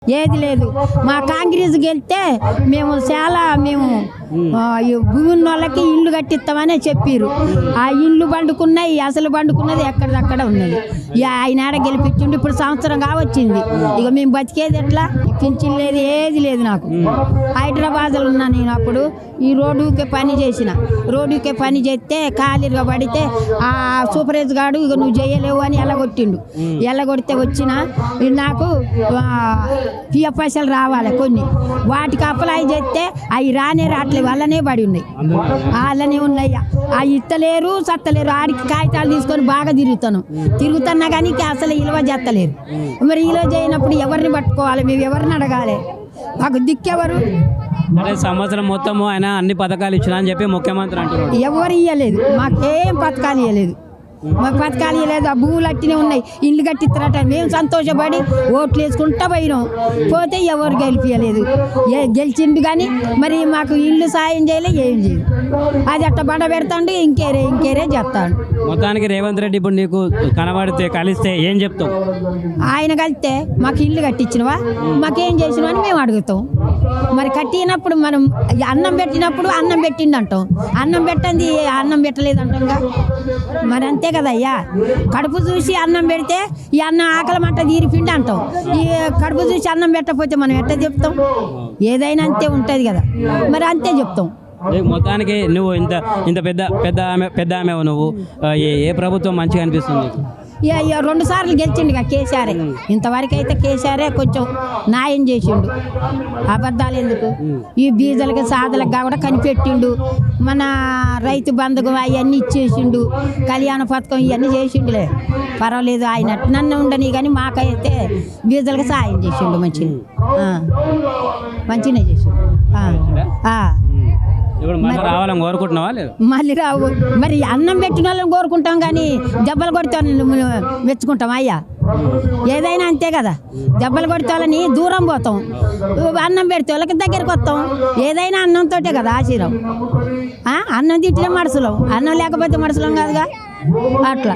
ఏది లేదు. మా కాంగ్రెస్ గెలిస్తే మేము ఈ భూమి ఉన్న వాళ్ళకి ఇల్లు కట్టిస్తామనే చెప్పారు. ఆ ఇల్లు బండుకున్నాయి, అసలు బండుకున్నది ఎక్కడిదక్కడ ఉన్నది. ఆయన ఆడ గెలిపించిండు. ఇప్పుడు సంవత్సరం కావచ్చింది. ఇక మేము బతికేది ఎట్లా? పింఛన్ లేదు, ఏది లేదు. నాకు హైదరాబాద్లో ఉన్నా నేను. అప్పుడు ఈ రోడ్డుకే పని చేసిన. రోడ్డుకే పని చేస్తే ఖాళీగా పడితే ఆ సూపర్వైజర్ గాడు ఇక నువ్వు చేయలేవు అని ఎల్లగొట్టిండు. ఎల్లగొడితే వచ్చిన నాకు పిఎఫ్ పైసలు రావాలి కొన్ని. వాటికి అప్లై చేస్తే అవి రావట్లేదు. వాళ్ళనే పడి ఉన్నాయి, వాళ్ళనే ఉన్నాయి. అవి ఇస్తలేరు, సత్తలేరు. ఆడికి కాగితాలు తీసుకొని బాగా తిరుగుతున్నా కానీ అసలు ఇలువ చేస్తలేరు. మరి ఇలువ చేయనప్పుడు ఎవరిని పట్టుకోవాలి? మేము ఎవరిని అడగాలి? మాకు దిక్కెవరు? సంవత్సరం మొత్తము ఆయన అన్ని పథకాలు ఇచ్చినా అని చెప్పి ముఖ్యమంత్రి అంటున్నారు. ఎవరు ఇవ్వలేదు, మాకేం పథకాలు ఇవ్వలేదు. మాకు పథకాలు ఇవ్వలేదు. ఆ భూములు అట్టినే ఉన్నాయి, ఇల్లు కట్టిస్తారట. మేము సంతోషపడి ఓట్లు వేసుకుంటా పోయినాం. పోతే ఎవరు గెలిపించలేదు. గెలిచిండు కానీ మరి మాకు ఇల్లు సాయం చేయలే, ఏం చేయదు. అది అట్ట బండ పెడతాండు, ఇంకేరే చేస్తాడు. మొత్తానికి రేవంత్ రెడ్డి ఇప్పుడు నీకు కనబడితే కలిస్తే ఏం చెప్తావు? ఆయన కలిస్తే మాకు ఇల్లు కట్టించినవా, మాకేం చేసినవా అని మేము అడుగుతాం. మరి కట్టినప్పుడు మనం అన్నం పెట్టినప్పుడు అన్నం పెట్టిండు అంటాం, అన్నం పెట్టండి అన్నం పెట్టలేదు అంటాంగా. మరి అంతే కదయ్యా. కడుపు చూసి అన్నం పెడితే ఈ అన్నం ఆకలి మంట తీరిపిండి అంటాం. ఈ కడుపు చూసి అన్నం పెట్టకపోతే మనం ఎట్లా చెప్తాం? ఏదైనా అంతే ఉంటుంది కదా, మరి అంతే చెప్తాం. మొత్తానికి నువ్వు ఇంత పెద్ద ఆమె నువ్వు ఏ ప్రభుత్వం మంచిగా అనిపిస్తుంది? 2 సార్లు గెలిచిండు కేసీఆర్. ఇంతవరకు అయితే కేసీఆరే కొంచెం న్యాయం చేసిండు. అబద్ధాలు ఎందుకు? ఈ బీజలకు సాధలకు కూడా కనిపెట్టిండు. మన రైతు బంధుకు అవన్నీ ఇచ్చేసిండు. కళ్యాణ పథకం ఇవన్నీ చేసిండులే, పర్వాలేదు. ఆయన నన్ను ఉండని కానీ మాకైతే బీజలకు సాయం చేసిండు. మంచిగానే చేసిండు. రావాలని కోరుకుంటున్నావా? లేదు, మళ్ళీ రావు. మరి అన్నం పెట్టిన వాళ్ళని కోరుకుంటాం కానీ దెబ్బలు కొడితే మెచ్చుకుంటాం అయ్యా. ఏదైనా అంతే కదా. దెబ్బలు కొడితే వాళ్ళని దూరం పోతాం, అన్నం పెడితే వాళ్ళకి దగ్గరికి వస్తాం. ఏదైనా అన్నంతో కదా ఆశీర్వాదం. అన్నం తిట్టిన మనుషులం, అన్నం లేకపోతే మనుషులం కాదుగా. అట్లా